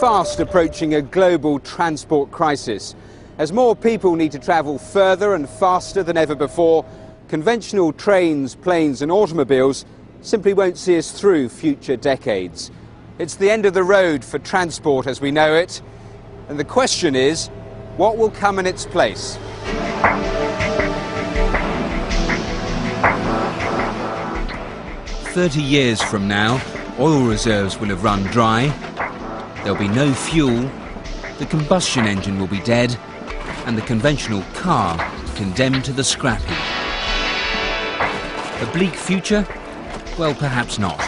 fast approaching a global transport crisis. As more people need to travel further and faster than ever before, conventional trains, planes and automobiles simply won't see us through future decades. It's the end of the road for transport as we know it, and the question is, what will come in its place? "30 years from now, oil reserves will have run dry, there'll be no fuel, the combustion engine will be dead, and the conventional car condemned to the scrap heap." A bleak future? Well, perhaps not.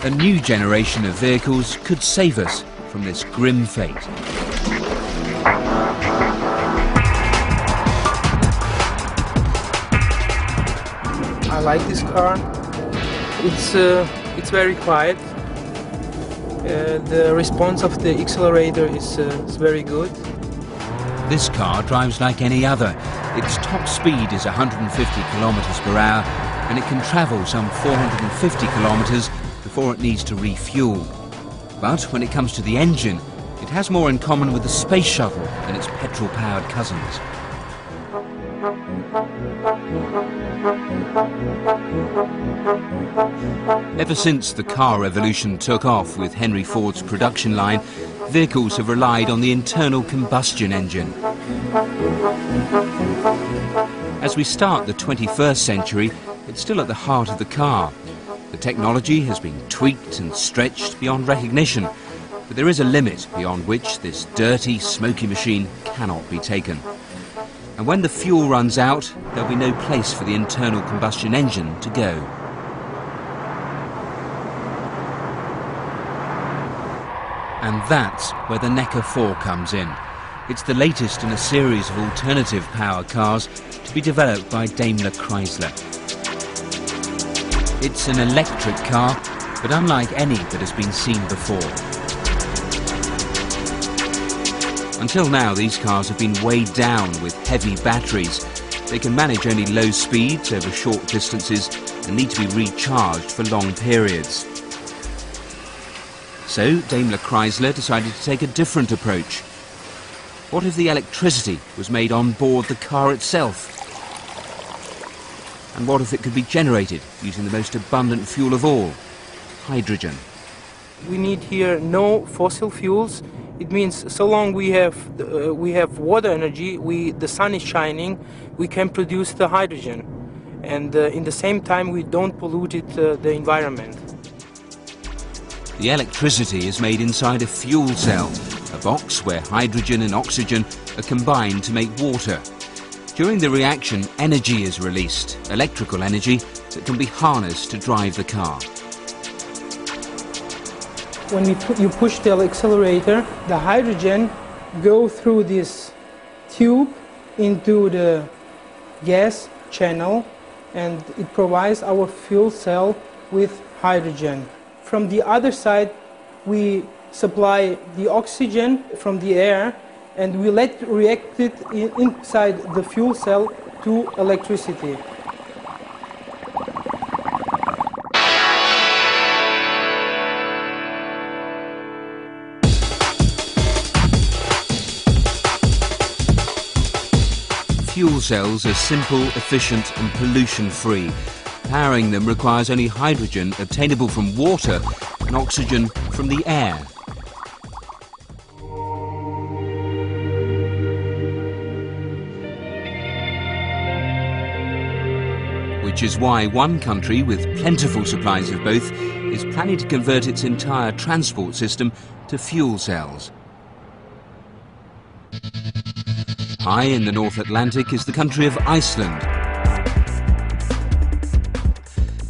A new generation of vehicles could save us from this grim fate. I like this car. It's very quiet. The response of the accelerator is very good. This car drives like any other. Its top speed is 150 kilometers per hour, and it can travel some 450 kilometers before it needs to refuel. But when it comes to the engine, it has more in common with the space shuttle than its petrol-powered cousins. Ever since the car revolution took off with Henry Ford's production line, vehicles have relied on the internal combustion engine. As we start the 21st century, it's still at the heart of the car. The technology has been tweaked and stretched beyond recognition, but there is a limit beyond which this dirty, smoky machine cannot be taken. And when the fuel runs out, there'll be no place for the internal combustion engine to go. And that's where the Necker 4 comes in. It's the latest in a series of alternative power cars to be developed by Daimler Chrysler. It's an electric car, but unlike any that has been seen before. Until now, these cars have been weighed down with heavy batteries. They can manage only low speeds over short distances and need to be recharged for long periods. So Daimler Chrysler decided to take a different approach. What if the electricity was made on board the car itself? And what if it could be generated using the most abundant fuel of all, hydrogen? We need here no fossil fuels. It means so long we have water energy, the sun is shining, we can produce the hydrogen. And in the same time we don't pollute the environment. The electricity is made inside a fuel cell, a box where hydrogen and oxygen are combined to make water. During the reaction, energy is released, electrical energy that can be harnessed to drive the car. When you push the accelerator, the hydrogen goes through this tube into the gas channel, and it provides our fuel cell with hydrogen. From the other side, we supply the oxygen from the air, and we let it react it inside the fuel cell to electricity. Fuel cells are simple, efficient and pollution-free. Powering them requires only hydrogen obtainable from water and oxygen from the air. Which is why one country with plentiful supplies of both is planning to convert its entire transport system to fuel cells. High in the North Atlantic is the country of Iceland.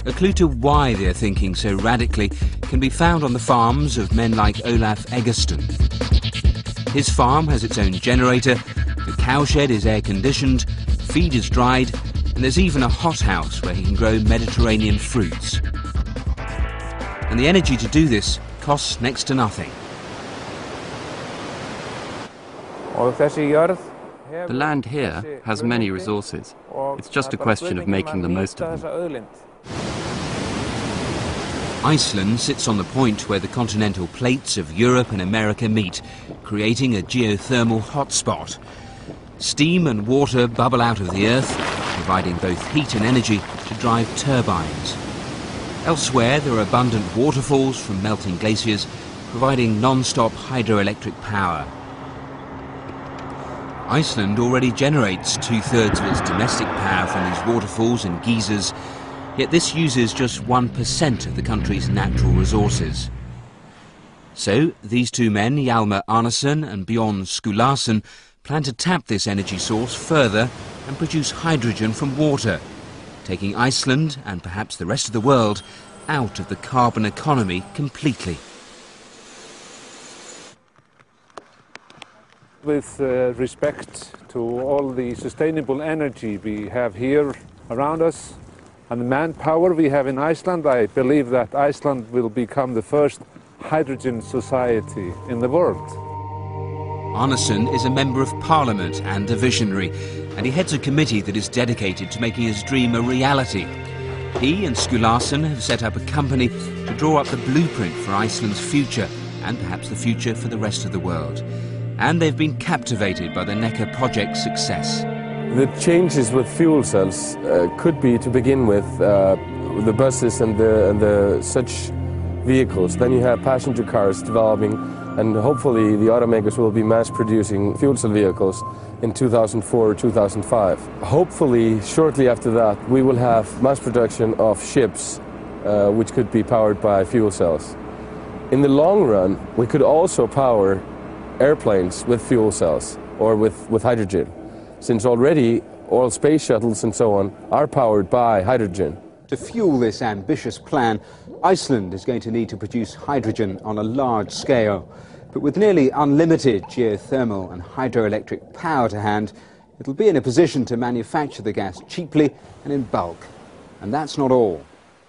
A clue to why they're thinking so radically can be found on the farms of men like Olaf Eggersten. His farm has its own generator, the cowshed is air-conditioned, feed is dried, and there's even a hothouse where he can grow Mediterranean fruits. And the energy to do this costs next to nothing. The land here has many resources. It's just a question of making the most of them. Iceland sits on the point where the continental plates of Europe and America meet, creating a geothermal hotspot. Steam and water bubble out of the earth, providing both heat and energy to drive turbines. Elsewhere, there are abundant waterfalls from melting glaciers, providing non-stop hydroelectric power. Iceland already generates 2/3 of its domestic power from these waterfalls and geysers, yet this uses just 1% of the country's natural resources. So, these two men, Hjalmar Arnason and Bjorn Skulason, plan to tap this energy source further and produce hydrogen from water, taking Iceland, and perhaps the rest of the world, out of the carbon economy completely. With respect to all the sustainable energy we have here around us and the manpower we have in Iceland, I believe that Iceland will become the first hydrogen society in the world. Arnason is a member of Parliament and a visionary, and he heads a committee that is dedicated to making his dream a reality. He and Skulason have set up a company to draw up the blueprint for Iceland's future, and perhaps the future for the rest of the world. And they've been captivated by the NECA project's success. The changes with fuel cells could be, to begin with, the buses and the such vehicles. Then you have passenger cars developing, and hopefully the automakers will be mass producing fuel cell vehicles in 2004 or 2005. Hopefully, shortly after that, we will have mass production of ships which could be powered by fuel cells. In the long run, we could also power airplanes with fuel cells or with hydrogen, since already all space shuttles and so on are powered by hydrogen. To fuel this ambitious plan, Iceland is going to need to produce hydrogen on a large scale. But with nearly unlimited geothermal and hydroelectric power to hand, it'll be in a position to manufacture the gas cheaply and in bulk. And that's not all.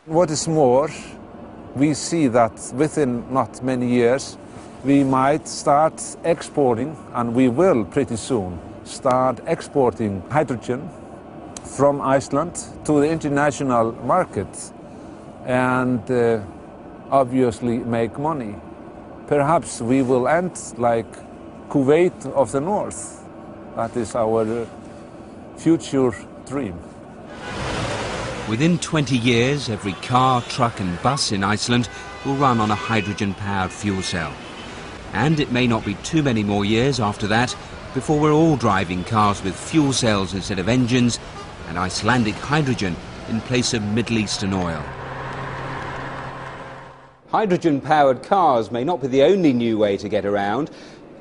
What is more, we see that within not many years we might start exporting, and we will pretty soon start exporting hydrogen from Iceland to the international market and obviously make money. Perhaps we will end like Kuwait of the North. That is our future dream. Within 20 years, every car, truck and bus in Iceland will run on a hydrogen-powered fuel cell. And it may not be too many more years after that before we're all driving cars with fuel cells instead of engines and Icelandic hydrogen in place of Middle Eastern oil. Hydrogen-powered cars may not be the only new way to get around.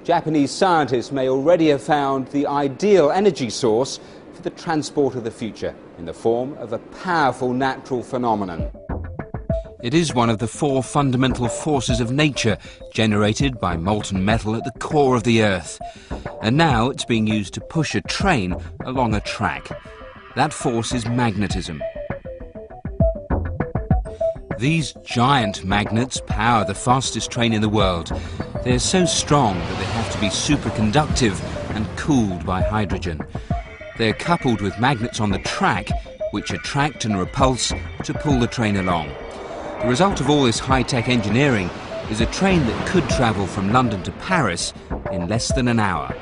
Japanese scientists may already have found the ideal energy source for the transport of the future in the form of a powerful natural phenomenon. It is one of the four fundamental forces of nature generated by molten metal at the core of the Earth. And now it's being used to push a train along a track. That force is magnetism. These giant magnets power the fastest train in the world. They're so strong that they have to be superconductive and cooled by hydrogen. They're coupled with magnets on the track, which attract and repulse to pull the train along. The result of all this high-tech engineering is a train that could travel from London to Paris in less than an hour.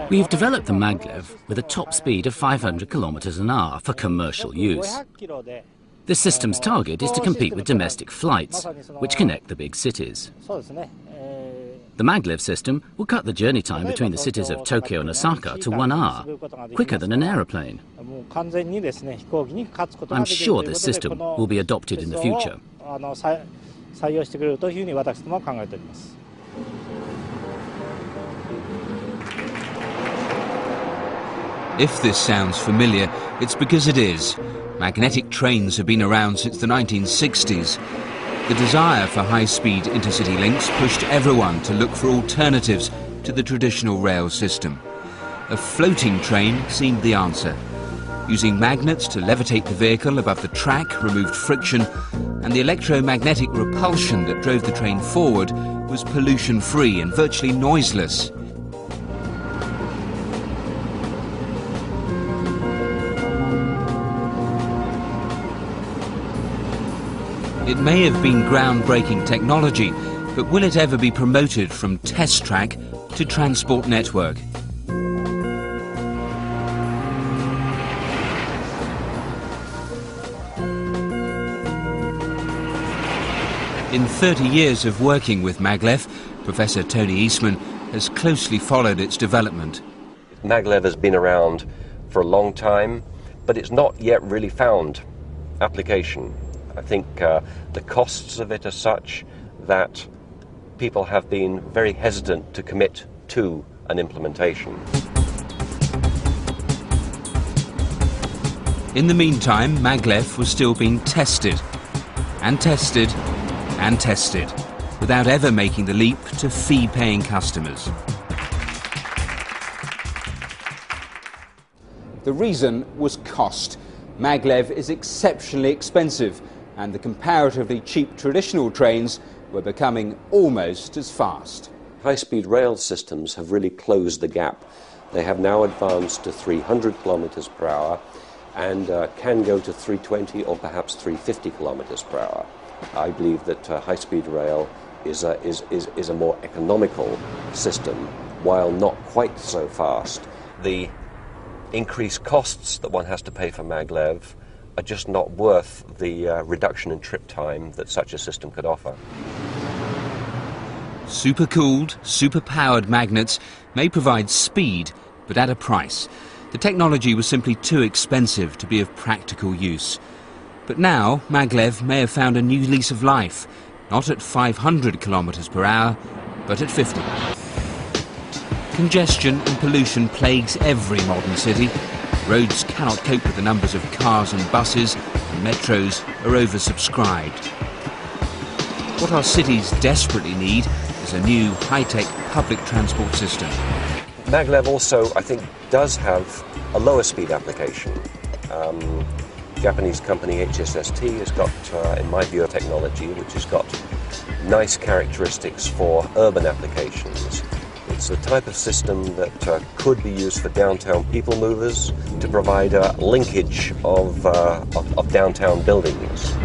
We've developed the maglev with a top speed of 500 kilometers an hour for commercial use. This system's target is to compete with domestic flights, which connect the big cities. The maglev system will cut the journey time between the cities of Tokyo and Osaka to 1 hour, quicker than an aeroplane. I'm sure this system will be adopted in the future. If this sounds familiar, it's because it is. Magnetic trains have been around since the 1960s. The desire for high-speed intercity links pushed everyone to look for alternatives to the traditional rail system. A floating train seemed the answer. Using magnets to levitate the vehicle above the track removed friction, and the electromagnetic repulsion that drove the train forward was pollution-free and virtually noiseless. It may have been groundbreaking technology, but will it ever be promoted from test track to transport network? In 30 years of working with maglev, Professor Tony Eastman has closely followed its development. Maglev has been around for a long time, but it's not yet really found application. I think the costs of it are such that people have been very hesitant to commit to an implementation. In the meantime, maglev was still being tested, and tested, and tested, without ever making the leap to fee-paying customers. The reason was cost. Maglev is exceptionally expensive, and the comparatively cheap traditional trains were becoming almost as fast. High-speed rail systems have really closed the gap. They have now advanced to 300 kilometers per hour and can go to 320 or perhaps 350 kilometers per hour. I believe that high-speed rail is a more economical system, while not quite so fast. The increased costs that one has to pay for maglev are just not worth the reduction in trip time that such a system could offer. Super-cooled, super-powered magnets may provide speed, but at a price. The technology was simply too expensive to be of practical use. But now, maglev may have found a new lease of life, not at 500 kilometers per hour, but at 50. Congestion and pollution plagues every modern city. Roads cannot cope with the numbers of cars and buses, and metros are oversubscribed. What our cities desperately need is a new high-tech public transport system. Maglev also, I think, does have a lower speed application. Japanese company HSST has got, in my view, a technology which has got nice characteristics for urban applications. It's the type of system that could be used for downtown people movers to provide a linkage of downtown buildings.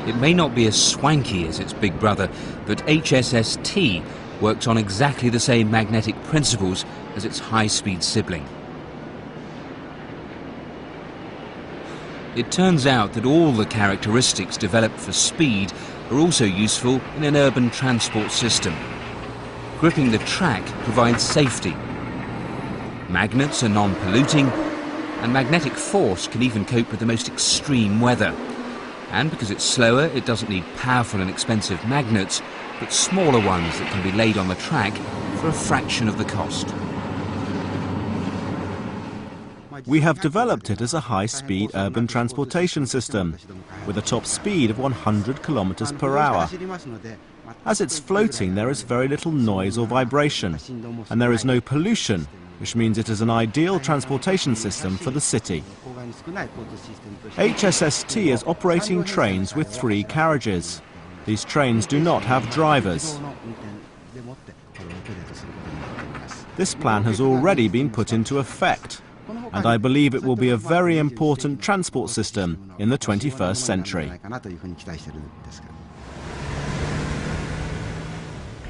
It may not be as swanky as its big brother, but HSST works on exactly the same magnetic principles as its high-speed sibling. It turns out that all the characteristics developed for speed are also useful in an urban transport system. Gripping the track provides safety. Magnets are non-polluting, and magnetic force can even cope with the most extreme weather. And because it's slower, it doesn't need powerful and expensive magnets, but smaller ones that can be laid on the track for a fraction of the cost. We have developed it as a high-speed urban transportation system with a top speed of 100 kilometers per hour. As it's floating, there is very little noise or vibration, and there is no pollution, which means it is an ideal transportation system for the city. HSST is operating trains with 3 carriages. These trains do not have drivers. This plan has already been put into effect, and I believe it will be a very important transport system in the 21st century.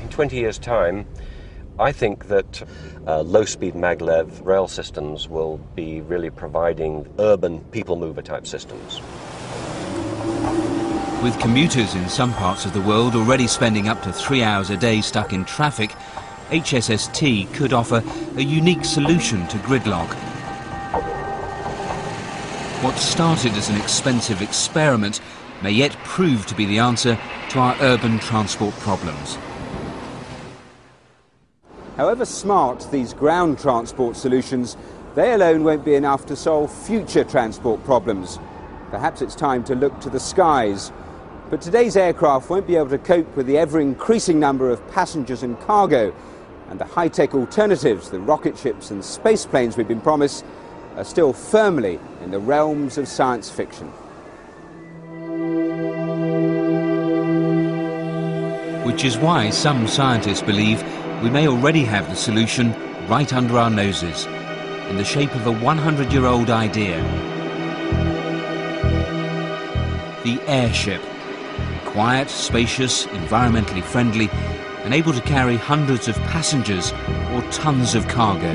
In 20 years' time, I think that low-speed maglev rail systems will be really providing urban people mover type systems. With commuters in some parts of the world already spending up to 3 hours a day stuck in traffic, HSST could offer a unique solution to gridlock. What started as an expensive experiment may yet prove to be the answer to our urban transport problems. However smart these ground transport solutions, they alone won't be enough to solve future transport problems. Perhaps it's time to look to the skies. But today's aircraft won't be able to cope with the ever-increasing number of passengers and cargo. and the high-tech alternatives, the rocket ships and space planes we've been promised, are still firmly in the realms of science fiction. Which is why some scientists believe we may already have the solution right under our noses, in the shape of a 100-year-old idea. The airship. Quiet, spacious, environmentally friendly, and able to carry hundreds of passengers or tons of cargo.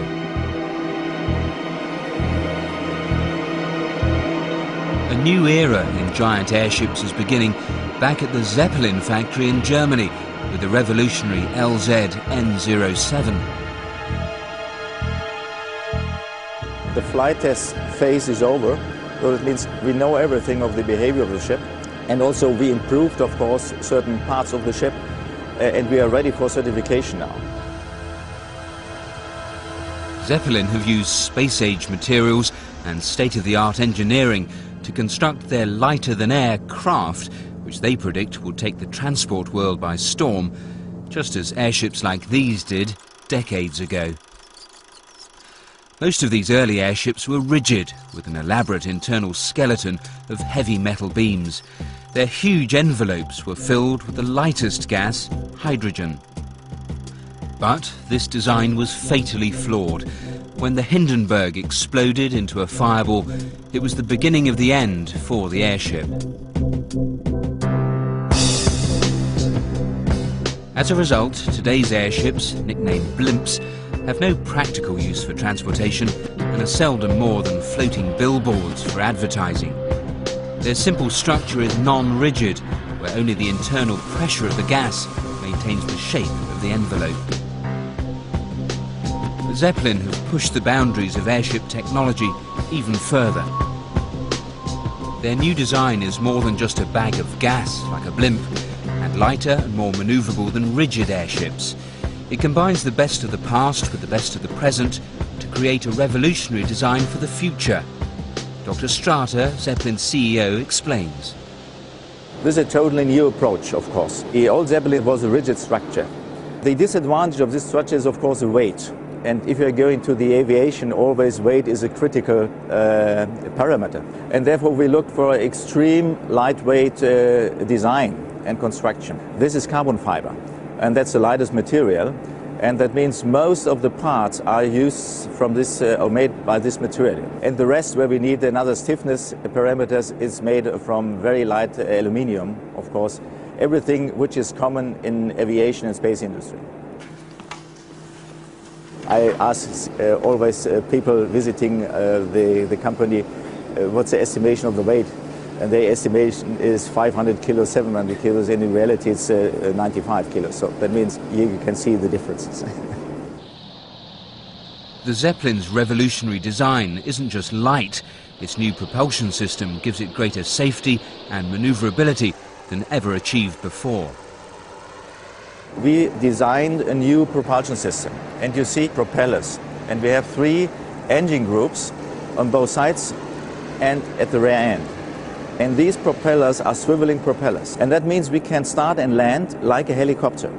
A new era in giant airships is beginning back at the Zeppelin factory in Germany with the revolutionary LZ-N07. The flight test phase is over, so it means we know everything of the behavior of the ship, and also we improved, of course, certain parts of the ship, and we are ready for certification now. Zeppelin have used space-age materials and state-of-the-art engineering to construct their lighter-than-air craft, which they predict will take the transport world by storm, just as airships like these did decades ago. Most of these early airships were rigid, with an elaborate internal skeleton of heavy metal beams. Their huge envelopes were filled with the lightest gas, hydrogen. But this design was fatally flawed. When the Hindenburg exploded into a fireball, it was the beginning of the end for the airship. As a result, today's airships, nicknamed blimps, have no practical use for transportation and are seldom more than floating billboards for advertising. Their simple structure is non-rigid, where only the internal pressure of the gas maintains the shape of the envelope. The Zeppelin have pushed the boundaries of airship technology even further. Their new design is more than just a bag of gas, like a blimp, and lighter and more manoeuvrable than rigid airships. It combines the best of the past with the best of the present to create a revolutionary design for the future. Dr. Strata, Zeppelin's CEO, explains. This is a totally new approach, of course. The old Zeppelin was a rigid structure. The disadvantage of this structure is, of course, the weight. And if you're going to the aviation, always weight is a critical parameter. And therefore we looked for extreme lightweight design and construction. This is carbon fiber, and that's the lightest material. And that means most of the parts are used from this or made by this material. And the rest, where we need another stiffness parameters, is made from very light aluminium, of course. Everything which is common in aviation and space industry. I ask always people visiting the company what's the estimation of the weight, and their estimation is 500 kilos, 700 kilos, and in reality it's 95 kilos, so that means you can see the differences. The Zeppelin's revolutionary design isn't just light, its new propulsion system gives it greater safety and manoeuvrability than ever achieved before. We designed a new propulsion system, and you see propellers, and we have 3 engine groups on both sides and at the rear end. And these propellers are swiveling propellers, and that means we can start and land like a helicopter.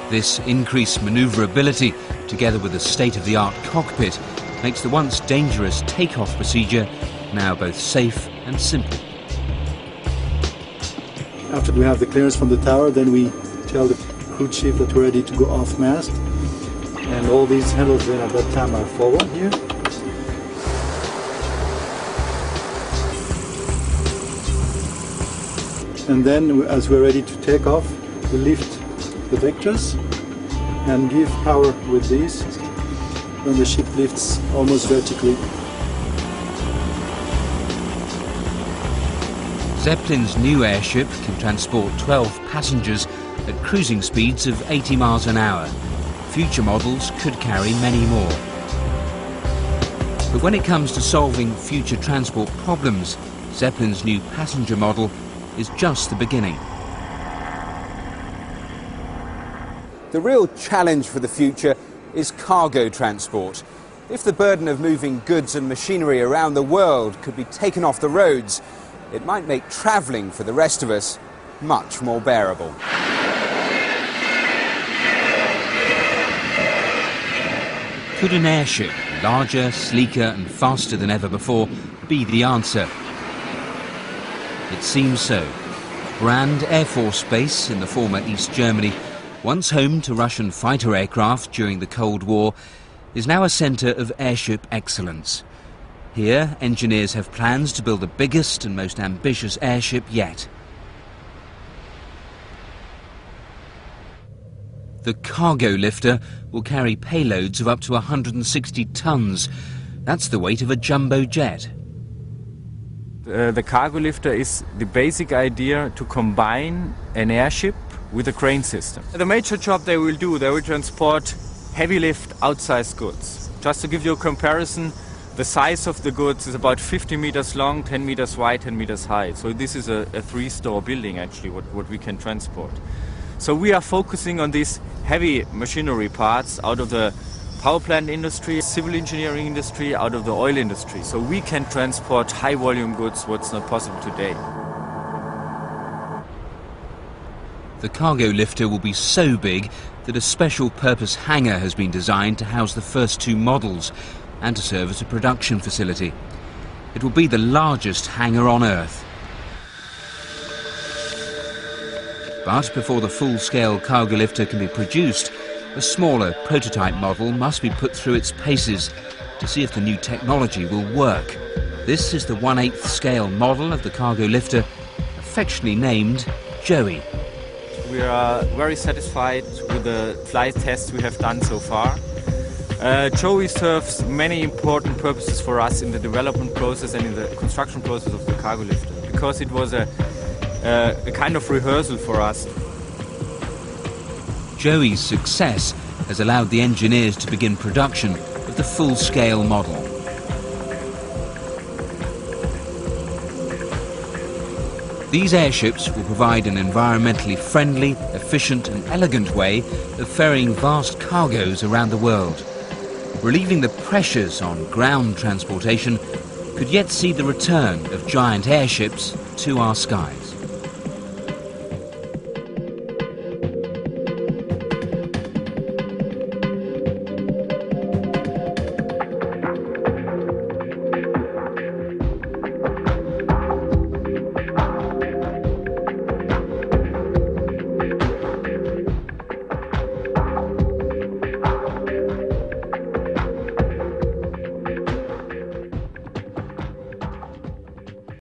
This increased manoeuvrability, together with a state-of-the-art cockpit, makes the once dangerous takeoff procedure now both safe and simple. After we have the clearance from the tower, then we tell the crew chief that we're ready to go off mast. And all these handles then at that time are forward here. And then as we're ready to take off, we lift the vectors and give power with these. Then the ship lifts almost vertically. Zeppelin's new airship can transport 12 passengers at cruising speeds of 80 miles an hour. Future models could carry many more. But when it comes to solving future transport problems, Zeppelin's new passenger model is just the beginning. The real challenge for the future is cargo transport. If the burden of moving goods and machinery around the world could be taken off the roads, it might make travelling for the rest of us much more bearable. Could an airship, larger, sleeker and faster than ever before, be the answer? It seems so. Brand Air Force Base in the former East Germany, once home to Russian fighter aircraft during the Cold War, is now a centre of airship excellence. Here, engineers have plans to build the biggest and most ambitious airship yet. The cargo lifter will carry payloads of up to 160 tons. That's the weight of a jumbo jet. The cargo lifter is the basic idea to combine an airship with a crane system. The major job they will do, they will transport heavy lift outsized goods. Just to give you a comparison, the size of the goods is about 50 meters long, 10 meters wide, 10 meters high. So this is a three-store building actually, what we can transport. So we are focusing on these heavy machinery parts out of the power plant industry, civil engineering industry, out of the oil industry. So we can transport high volume goods, what's not possible today. The cargo lifter will be so big that a special purpose hangar has been designed to house the first two models and to serve as a production facility. It will be the largest hangar on Earth. But before the full-scale cargo lifter can be produced, a smaller prototype model must be put through its paces to see if the new technology will work. This is the 1/8 scale model of the cargo lifter, affectionately named Joey. We are very satisfied with the flight tests we have done so far. Joey serves many important purposes for us in the development process and in the construction process of the cargo lifter, because it was a kind of rehearsal for us. Joey's success has allowed the engineers to begin production of the full-scale model. These airships will provide an environmentally friendly, efficient and elegant way of ferrying vast cargoes around the world. Relieving the pressures on ground transportation could yet see the return of giant airships to our skies.